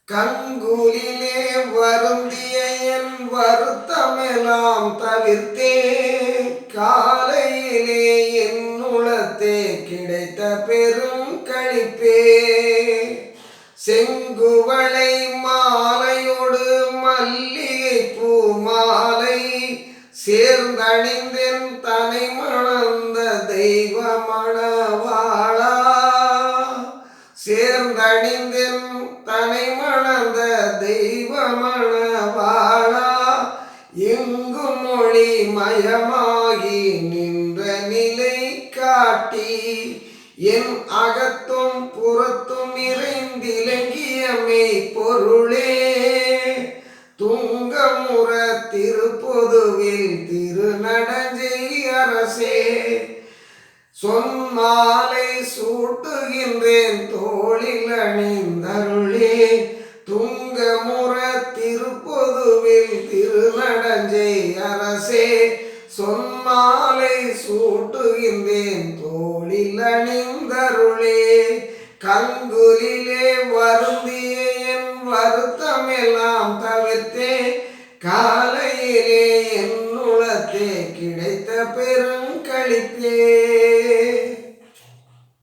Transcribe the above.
கங்குலிலே வருந்திய என் வருத்தமெல்லாம் தவிர்த்தே காலையிலே என் உளத்தே கிடைத்த பெரும் களிப்பே. செங்குவளை மாலையோடு மல்லிகை பூ மாலை சேர்ந்தணிந்தென் தனை மணந்த தெய்வ மணவாளா, சேர்ந்தணிந்தென் தனை மணந்த தெய்வ மணவாளா, எங்கும் மொழி மயமாகி நின்ற நிலை காட்டி என் அகத்தும் புறத்தும் நிறைந்திலங்கிய மெய் பொருளே. துங்கமுற திருப்பொதுவில் திருநடஞ்சை அரசே, சொன்மாலை சூட்டுகின்றேன் தோளில் அணிந்தருளே. துங்கமுற திருப்பொதுவில் திருநடஞ்சை அரசே, சொன்மாலை சூட்டுகின்றேன் தோளில் அணிந்தருளே. கங்குலிலே வருந்திய என் வருத்தமெல்லாம் தவிர்த்தே காலையிலே என் உளத்தே கிடைத்த பெரும் களிப்பே.